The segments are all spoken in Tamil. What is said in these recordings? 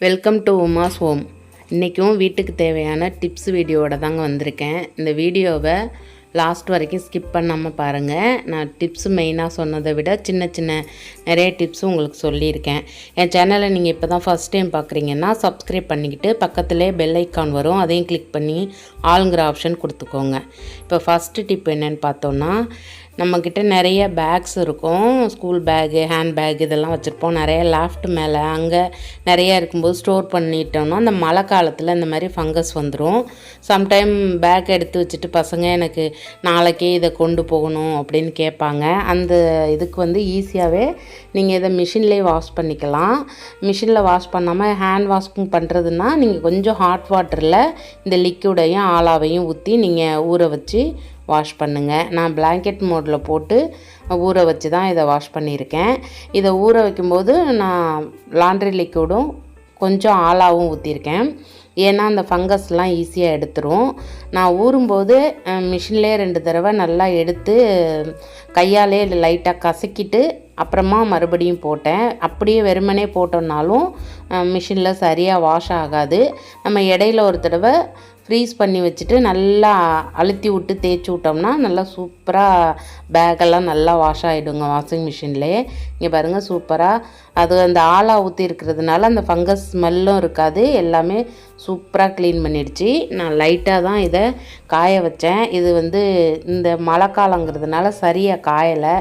Welcome to Uma's home. இன்றைக்கும் வீட்டுக்கு தேவையான டிப்ஸ் வீடியோவோட தாங்க வந்திருக்கேன். இந்த வீடியோவை லாஸ்ட் வரைக்கும் ஸ்கிப் பண்ணாமல் பாருங்கள். நான் டிப்ஸு மெயினாக சொன்னதை விட சின்ன நிறைய டிப்ஸும் உங்களுக்கு சொல்லியிருக்கேன். என் சேனலை நீங்கள் இப்போ தான் ஃபஸ்ட் டைம் பார்க்குறீங்கன்னா சப்ஸ்கிரைப் பண்ணிக்கிட்டு பக்கத்துலேயே பெல் ஐக்கான் வரும், அதையும் கிளிக் பண்ணி ஆளுங்கிற ஆப்ஷன் கொடுத்துக்கோங்க. இப்போ ஃபஸ்ட்டு டிப் என்னென்னு பார்த்தோன்னா, நம்மக்கிட்ட நிறைய பேக்ஸ் இருக்கும். ஸ்கூல் பேகு, ஹேண்ட் பேக் இதெல்லாம் வச்சுருப்போம். நிறைய லாஃப்ட் மேலே அங்கே நிறையா இருக்கும்போது ஸ்டோர் பண்ணிட்டோம்னா அந்த மழை காலத்தில் இந்த மாதிரி ஃபங்கஸ் வந்துடும். சம்டைம் பேக் எடுத்து வச்சுட்டு பசங்க எனக்கு நாளைக்கே இதை கொண்டு போகணும் அப்படின்னு கேட்பாங்க. அந்த இதுக்கு வந்து ஈஸியாகவே நீங்கள் இதை மிஷின்லேயே வாஷ் பண்ணிக்கலாம். மிஷினில் வாஷ் பண்ணாமல் ஹேண்ட் வாஷ்க்கும் பண்ணுறதுன்னா நீங்கள் கொஞ்சம் ஹாட் வாட்டரில் இந்த லிக்விடையும் ஆலாவையும் ஊற்றி நீங்கள் ஊற வச்சு வாஷ் பண்ணுங்கள். நான் பிளாங்கெட் மோடில் போட்டு ஊற வச்சு தான் இதை வாஷ் பண்ணியிருக்கேன். இதை ஊற வைக்கும்போது நான் லாண்ட்ரி லிக்விடும் கொஞ்சம் ஆலாவும் ஊற்றிருக்கேன். ஏன்னா அந்த ஃபங்கஸ்லாம் ஈஸியாக எடுத்துரும். நான் ஊறும்போது மிஷின்லேயே 2 தடவை நல்லா எடுத்து கையாலே லைட்டாக கசக்கிட்டு அப்புறமா மறுபடியும் போட்டேன். அப்படியே வெறுமனே போட்டோம்னாலும் மிஷினில் சரியாக வாஷ் ஆகாது. நம்ம இடையில ஒரு தடவை ஃப்ரீஸ் பண்ணி வச்சுட்டு நல்லா அழுத்தி விட்டு தேய்ச்சி விட்டோம்னா நல்லா சூப்பராக பேக்கெல்லாம் நல்லா வாஷ் ஆகிடுங்க வாஷிங் மிஷின்லேயே. இங்கே பாருங்கள் சூப்பராக அது அந்த ஆலா ஊற்றி இருக்கிறதுனால அந்த ஃபங்கஸ் ஸ்மெல்லும் இருக்காது. எல்லாமே சூப்பராக க்ளீன் பண்ணிடுச்சு. நான் லைட்டாக தான் இதை காய வச்சேன். இது வந்து இந்த மழை காலங்கிறதுனால சரியாக காயலை.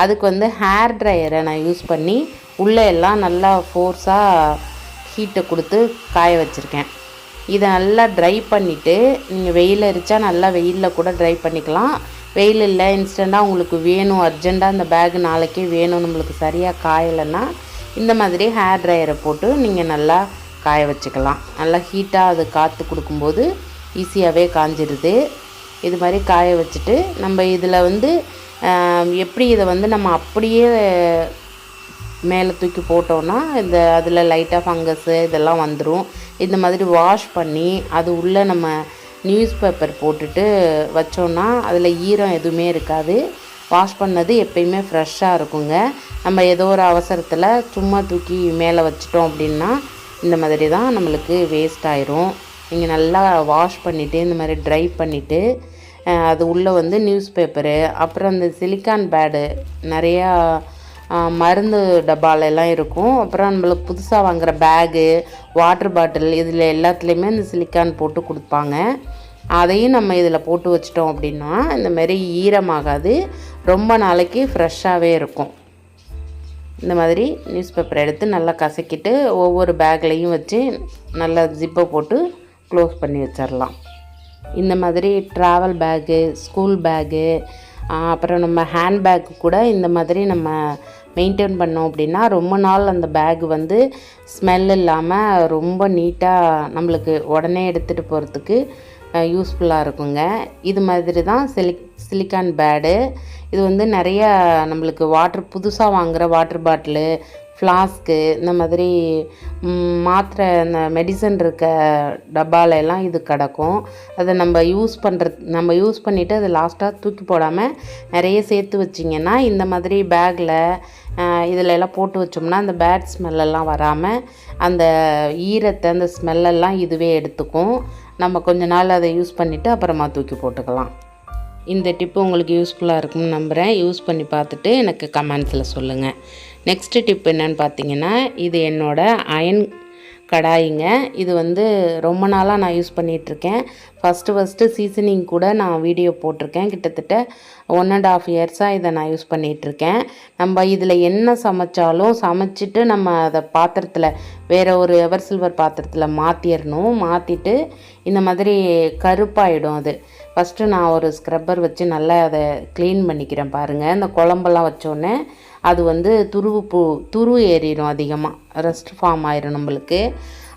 அதுக்கு வந்து ஹேர் ட்ரையரை நான் யூஸ் பண்ணி உள்ளே எல்லாம் நல்லா ஃபோர்ஸாக ஹீட்டை கொடுத்து காய வச்சுருக்கேன். இதை நல்லா ட்ரை பண்ணிவிட்டு நீங்கள் வெயில் அடித்தா நல்லா வெயிலில் கூட ட்ரை பண்ணிக்கலாம். வெயில் இல்லை இன்ஸ்டண்ட்டாக உங்களுக்கு வேணும், அர்ஜெண்ட்டாக அந்த பேக் நாளைக்கே வேணும், நம்மளுக்கு சரியாக காயலைன்னா இந்த மாதிரி ஹேர் ட்ரையரை போட்டு நீங்கள் நல்லா காய வச்சுக்கலாம். நல்லா ஹீட்டாக அது காற்று கொடுக்கும்போது ஈஸியாகவே காஞ்சிடுது. இது மாதிரி காய வச்சுட்டு நம்ம இதில் வந்து எப்படி இதை வந்து நம்ம அப்படியே மேலே தூக்கி போட்டோன்னா இந்த அதில் லைட்டாக ஃபங்கஸ்ஸு இதெல்லாம் வந்துடும். இந்த மாதிரி வாஷ் பண்ணி அது உள்ளே நம்ம நியூஸ் பேப்பர் போட்டுட்டு வச்சோன்னா அதில் ஈரம் எதுவுமே இருக்காது. வாஷ் பண்ணது எப்பயுமே ஃப்ரெஷ்ஷாக இருக்குங்க. நம்ம ஏதோ ஒரு அவசரத்தில் சும்மா தூக்கி மேலே வச்சிட்டோம் அப்படின்னா இந்த மாதிரி தான் நம்மளுக்கு வேஸ்ட் ஆயிரும். நீங்கள் நல்லா வாஷ் பண்ணிவிட்டு இந்த மாதிரி ட்ரை பண்ணிவிட்டு அது உள்ளே வந்து நியூஸ் பேப்பரு, அப்புறம் அந்த சிலிக்கான் பேடு நிறையா மருந்து டப்பாலெல்லாம் இருக்கும். அப்புறம் நம்மளுக்கு புதுசாக வாங்குகிற பேகு, வாட்டர் பாட்டில் இதில் எல்லாத்துலேயுமே இந்த சிலிக்கான் போட்டு கொடுப்பாங்க. அதையும் நம்ம இதில் போட்டு வச்சிட்டோம் அப்படின்னா இந்தமாரி ஈரமாகாது, ரொம்ப நாளைக்கு ஃப்ரெஷ்ஷாகவே இருக்கும். இந்த மாதிரி நியூஸ் பேப்பர் எடுத்து நல்லா கசக்கிட்டு ஒவ்வொரு பேக்லேயும் வச்சு நல்லா ஜிப்பை போட்டு க்ளோஸ் பண்ணி வச்சிடலாம். இந்த மாதிரி ட்ராவல் பேகு, ஸ்கூல் பேகு, அப்புறம் நம்ம ஹேண்ட் பேக்கு கூட இந்த மாதிரி நம்ம மெயின்டைன் பண்ணோம் அப்படின்னா ரொம்ப நாள் அந்த பேக் வந்து ஸ்மெல் இல்லாமல் ரொம்ப நீட்டாக நம்மளுக்கு உடனே எடுத்துகிட்டு போகிறதுக்கு யூஸ்ஃபுல்லாக இருக்குங்க. இது மாதிரி தான் சிலிக்கான் பேடு. இது வந்து நிறையா நம்மளுக்கு புதுசாக வாங்குகிற வாட்டர் பாட்டிலு, ஃப்ளாஸ்க்கு, இந்த மாதிரி மாத்திரை இந்த மெடிசன் இருக்க டப்பாலெல்லாம் இது கிடக்கும். அதை நம்ம யூஸ் பண்ணிவிட்டு அதை லாஸ்ட்டாக தூக்கி போடாமல் நிறைய சேர்த்து வச்சிங்கன்னா இந்த மாதிரி பேக்கில் இதில் எல்லாம் போட்டு வச்சோம்னா அந்த பேட் ஸ்மெல்லெல்லாம் வராமல் அந்த ஈரத்தை அந்த ஸ்மெல்லெல்லாம் இதுவே எடுத்துக்கும். நம்ம கொஞ்ச நாள் அதை யூஸ் பண்ணிவிட்டு அப்புறமா தூக்கி போட்டுக்கலாம். இந்த டிப்பு உங்களுக்கு யூஸ்ஃபுல்லாக இருக்கும்னு நம்புகிறேன். யூஸ் பண்ணி பார்த்துட்டு எனக்கு கமெண்ட்ஸில் சொல்லுங்கள். நெக்ஸ்ட்டு டிப் என்னென்னு பார்த்தீங்கன்னா, இது என்னோடய அயன் கடாயிங்க. இது வந்து ரொம்ப நாளாக நான் யூஸ் பண்ணிகிட்ருக்கேன். ஃபஸ்ட்டு சீசனிங் கூட நான் வீடியோ போட்டிருக்கேன். கிட்டத்தட்ட 1.5 இயர்ஸாக இதை நான் யூஸ் பண்ணிகிட்ருக்கேன். நம்ம இதில் என்ன சமைச்சாலும் சமைச்சிட்டு நம்ம அதை பாத்திரத்தில் வேறு ஒரு எவர் சில்வர் பாத்திரத்தில் மாற்றிட்டு இந்த மாதிரி கருப்பாயிடும். அது ஃபஸ்ட்டு நான் ஒரு ஸ்க்ரப்பர் வச்சு நல்லா அதை க்ளீன் பண்ணிக்கிறேன் பாருங்கள். இந்த குழம்பெல்லாம் வச்சோடனே அது வந்து துரு ஏறிடும், அதிகமாக ரஸ்ட் ஃபார்ம் ஆயிரும் நம்மளுக்கு.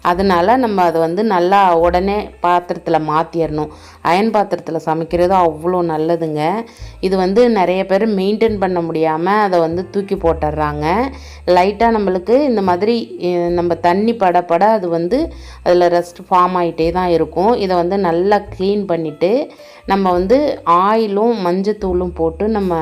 அதனால் நம்ம அதை வந்து நல்லா உடனே பாத்திரத்தில் மாற்றிடணும். அயன் பாத்திரத்தில் சமைக்கிறது அவ்வளோ நல்லதுங்க. இது வந்து நிறைய பேர் மெயின்டைன் பண்ண முடியாமல் அதை வந்து தூக்கி போட்டுடுறாங்க. லைட்டாக நம்மளுக்கு இந்த மாதிரி நம்ம தண்ணி பட அது வந்து அதில் ரஸ்ட் ஃபார்ம் ஆகிட்டே தான் இருக்கும். இதை வந்து நல்லா க்ளீன் பண்ணிவிட்டு நம்ம வந்து ஆயிலும் மஞ்சத்தூளும் போட்டு நம்ம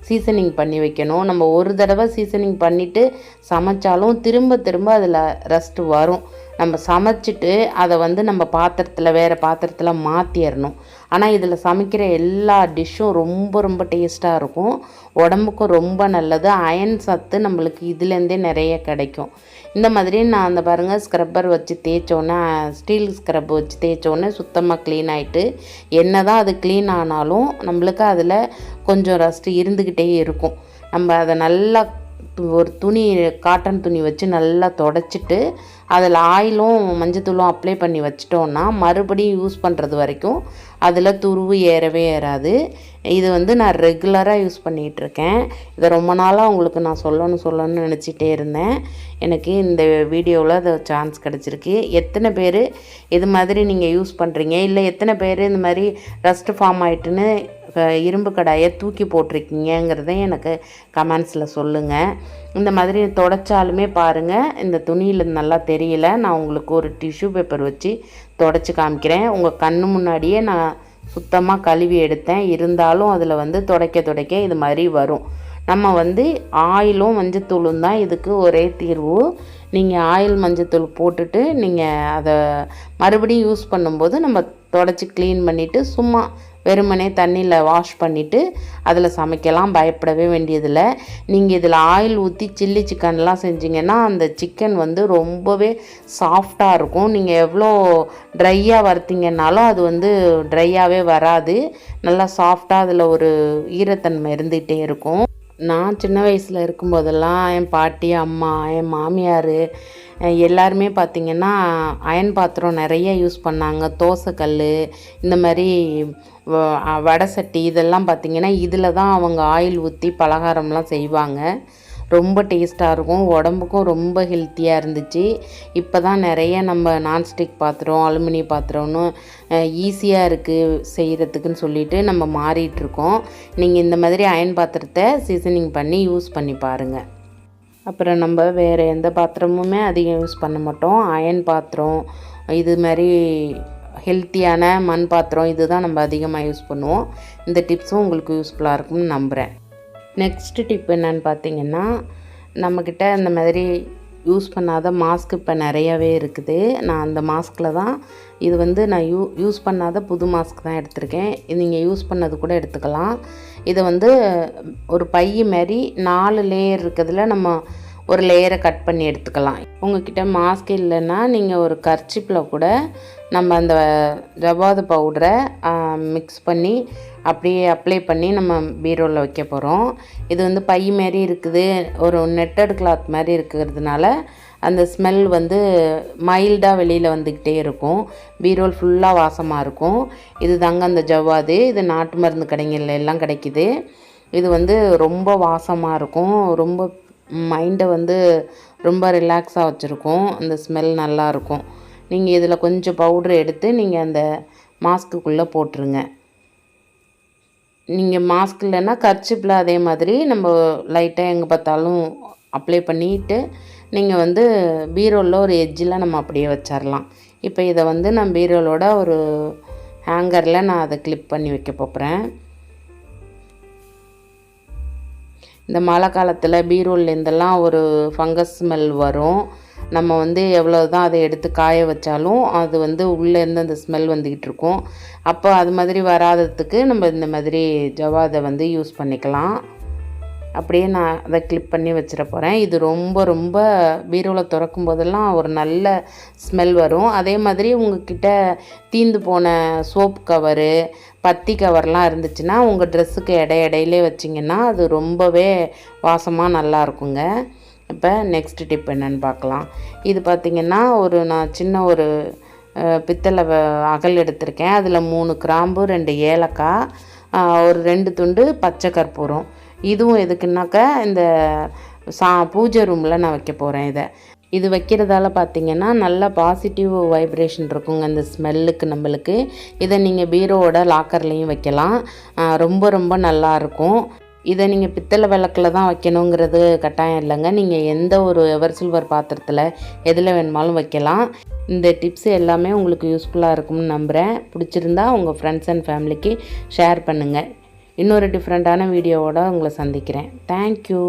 சீசனிங் பண்ணி வைக்கணும். நம்ம ஒரு தடவை சீசனிங் பண்ணிவிட்டு சமைச்சாலும் திரும்ப அதில் ரஸ்ட்டு வரும். நம்ம சமைச்சிட்டு அதை வந்து நம்ம பாத்திரத்தில் வேறு பாத்திரத்தில் மாற்றிடணும். ஆனால் இதில் சமைக்கிற எல்லா டிஷ்ஷும் ரொம்ப ரொம்ப டேஸ்ட்டாக இருக்கும், உடம்புக்கும் ரொம்ப நல்லது. அயன் சத்து நம்மளுக்கு இதுலேருந்தே நிறைய கிடைக்கும். இந்த மாதிரி நான் அந்த பாருங்கள் ஸ்க்ரப்பர் வச்சு தேய்ச்சோன்னே, ஸ்டீல் ஸ்க்ரப் வச்சு தேய்ச்சோன்னே சுத்தமாக க்ளீன் ஆகிட்டு, என்ன தான் அது க்ளீன் ஆனாலும் நம்மளுக்கு அதில் கொஞ்சம் ரஸ்ட்டு இருந்துக்கிட்டே இருக்கும். நம்ம அதை நல்லா ஒரு துணி, காட்டன் துணி வச்சு நல்லா தொடச்சிட்டு அதில் ஆயிலும் மஞ்சத்தூளும் அப்ளை பண்ணி வச்சிட்டோன்னா மறுபடியும் யூஸ் பண்ணுறது வரைக்கும் அதில் துருவு ஏறவே ஏறாது. இது வந்து நான் ரெகுலராக யூஸ் பண்ணிகிட்ருக்கேன். இதை ரொம்ப நாளாக உங்களுக்கு நான் சொல்லணும்னு நினச்சிட்டே இருந்தேன். எனக்கு இந்த வீடியோவில் அது சான்ஸ் கிடச்சிருக்கு. எத்தனை பேர் இது மாதிரி நீங்கள் யூஸ் பண்ணுறீங்க, இல்லை எத்தனை பேர் இந்த மாதிரி ரஸ்ட் ஃபார்ம் ஆகிட்டுன்னு இரும்பு கடாயை தூக்கி போட்டிருக்கீங்கிறதையும் எனக்கு கமெண்ட்ஸில் சொல்லுங்கள். இந்த மாதிரி தொடச்சாலுமே பாருங்கள், இந்த துணியில் நல்லா தெரியல. நான் உங்களுக்கு ஒரு டிஷ்யூ பேப்பர் வச்சு தொடச்சி காமிக்கிறேன். உங்கள் கண்ணு முன்னாடியே நான் சுத்தமாக கழுவி எடுத்தேன். இருந்தாலும் அதில் வந்து துடைக்க இது மாதிரி வரும். நம்ம வந்து ஆயிலும் மஞ்சத்தூளும் தான் இதுக்கு ஒரே தீர்வு. நீங்கள் ஆயில் மஞ்சத்தூள் போட்டுட்டு நீங்கள் அதை மறுபடியும் யூஸ் பண்ணும்போது நம்ம தொடச்சி க்ளீன் பண்ணிவிட்டு சும்மா வெறுமனே தண்ணியில் வாஷ் பண்ணிவிட்டு அதில் சமைக்கலாம், பயப்படவே வேண்டியதில்லை. நீங்கள் இதில் ஆயில் ஊற்றி சில்லி சிக்கன்லாம் செஞ்சிங்கன்னா அந்த சிக்கன் வந்து ரொம்பவே சாஃப்டாக இருக்கும். நீங்கள் எவ்வளோ ட்ரையாக வறுத்தீங்கன்னாலும் அது வந்து ட்ரையாகவே வராது. நல்லா சாஃப்டாக அதில் ஒரு ஈரத்தன்மை இருந்துகிட்டே இருக்கும். நான் சின்ன வயசில் இருக்கும்போதெல்லாம் என் பாட்டி, அம்மா, என் மாமியார் எல்லாருமே பார்த்திங்கன்னா அயன் பாத்திரம் நிறைய யூஸ் பண்ணாங்க. தோசைக்கல், இந்த மாதிரி வடை சட்டி, இதெல்லாம் பார்த்திங்கன்னா இதில் தான் அவங்க ஆயில் ஊற்றி பலகாரம்லாம் செய்வாங்க. ரொம்ப டேஸ்ட்டாக இருக்கும், உடம்புக்கும் ரொம்ப ஹெல்த்தியாக இருந்துச்சு. இப்போ தான் நிறைய நம்ம நான்ஸ்டிக் பாத்திரம், அலுமினிய பாத்திரம்னு ஈஸியாக இருக்குது செய்கிறதுக்குன்னு சொல்லிட்டு நம்ம மாறிட்டுருக்கோம். நீங்கள் இந்த மாதிரி அயன் பாத்திரத்தை சீசனிங் பண்ணி யூஸ் பண்ணி பாருங்கள். அப்புறம் நம்ம வேறு எந்த பாத்திரமுமே அதிகம் யூஸ் பண்ண மாட்டோம். அயன் பாத்திரம், இது மாதிரி ஹெல்த்தியான மண் பாத்திரம், இது தான் நம்ம அதிகமாக யூஸ் பண்ணுவோம். இந்த டிப்ஸும் உங்களுக்கு யூஸ்ஃபுல்லாக இருக்கும்னு நம்புகிறேன். நெக்ஸ்ட்டு டிப் என்னன்னு பார்த்தீங்கன்னா, நம்மக்கிட்ட இந்த மாதிரி யூஸ் பண்ணாத மாஸ்க் இப்போ நிறையாவே இருக்குது. நான் அந்த மாஸ்கில் தான் இது வந்து நான் யூஸ் பண்ணாத புது மாஸ்க் தான் எடுத்திருக்கேன். இது நீங்கள் யூஸ் பண்ணது கூட எடுத்துக்கலாம். இதை வந்து ஒரு பை மாரி 4 லேயர் இருக்கிறதுல நம்ம ஒரு லேயரை கட் பண்ணி எடுத்துக்கலாம். உங்கள்கிட்ட மாஸ்க் இல்லைன்னா நீங்கள் ஒரு கர்ச்சிப்பில் கூட நம்ம அந்த ஜவ்வாது பவுடரை மிக்ஸ் பண்ணி அப்படியே அப்ளை பண்ணி நம்ம பீரோவில் வைக்க போகிறோம். இது வந்து பை மாரி இருக்குது, ஒரு நெட்டட் கிளாத் மாதிரி இருக்கிறதுனால அந்த ஸ்மெல் வந்து மைல்டாக வெளியில் வந்துக்கிட்டே இருக்கும். பீரோல் ஃபுல்லாக வாசமாக இருக்கும். இது தாங்க அந்த ஜவ்வாது. இது நாட்டு மருந்து கடைகளில் எல்லாம் கிடைக்கிது. இது வந்து ரொம்ப வாசமாக இருக்கும், ரொம்ப மைண்டை வந்து ரொம்ப ரிலாக்ஸாக வச்சுருக்கும். அந்த ஸ்மெல் நல்லாயிருக்கும். நீங்கள் இதில் கொஞ்சம் பவுட்ரு எடுத்து நீங்கள் அந்த மாஸ்க்குள்ளே போட்டுருங்க. நீங்கள் மாஸ்க் இல்லைன்னா கர்ச்சிப்பில் அதே மாதிரி நம்ம லைட்டாக எங்கே பார்த்தாலும் அப்ளை பண்ணிவிட்டு நீங்கள் வந்து பீரோவில் ஒரு எட்ஜில் நம்ம அப்படியே வச்சிடலாம். இப்போ இதை வந்து நான் பீரோலோட ஒரு ஹேங்கரில் நான் அதை கிளிப் பண்ணி வைக்க போகிறேன். இந்த மழை காலத்தில் பீரோல்லேருந்தெல்லாம் ஒரு ஃபங்கஸ் ஸ்மெல் வரும். நம்ம வந்து எவ்வளோ தான் அதை எடுத்து காய வச்சாலும் அது வந்து உள்ளேருந்து அந்த ஸ்மெல் வந்துக்கிட்டு இருக்கும். அப்போ அது மாதிரி வராததுக்கு நம்ம இந்த மாதிரி ஜவ்வாதை வந்து யூஸ் பண்ணிக்கலாம். அப்படியே நான் அதை கிளிப் பண்ணி வச்சிட போகிறேன். இது ரொம்ப ரொம்ப பீரோவில் திறக்கும் போதெல்லாம் ஒரு நல்ல ஸ்மெல் வரும். அதே மாதிரி உங்கள்கிட்ட தீந்து போன சோப் கவரு, பத்தி கவர்லாம் இருந்துச்சுன்னா உங்கள் ட்ரெஸ்ஸுக்கு இடையிலே வச்சிங்கன்னா அது ரொம்பவே வாசமாக நல்லா இருக்குங்க. இப்போ நெக்ஸ்ட் டிப் என்னென்னு பார்க்கலாம். இது பார்த்திங்கன்னா நான் சின்ன ஒரு பித்தளை அகல் எடுத்திருக்கேன். அதில் 3 கிராம்பு, 2 ஏலக்காய், ஒரு 2 துண்டு பச்சை கற்பூரம். இதுவும் எதுக்குன்னாக்கா இந்த பூஜை ரூமில் நான் வைக்க போகிறேன். இது வைக்கிறதால பார்த்திங்கன்னா நல்ல பாசிட்டிவ் வைப்ரேஷன் இருக்குங்க அந்த ஸ்மெல்லுக்கு நம்மளுக்கு. இதை நீங்கள் பீரோவோட லாக்கர்லேயும் வைக்கலாம். ரொம்ப ரொம்ப நல்லாயிருக்கும். இதை நீங்கள் பித்தளை விளக்கில் தான் வைக்கணுங்கிறது கட்டாயம் இல்லைங்க. நீங்கள் எந்த ஒரு எவர் சில்வர் பாத்திரத்தில் எதில் வேணுமாலும் வைக்கலாம். இந்த டிப்ஸ் எல்லாமே உங்களுக்கு யூஸ்ஃபுல்லாக இருக்கும்னு நம்புகிறேன். பிடிச்சிருந்தா உங்கள் ஃப்ரெண்ட்ஸ் அண்ட் ஃபேமிலிக்கு ஷேர் பண்ணுங்கள். இன்னொரு டிஃப்ரெண்ட்டான வீடியோவோட உங்களை சந்திக்கிறேன். தேங்க்யூ.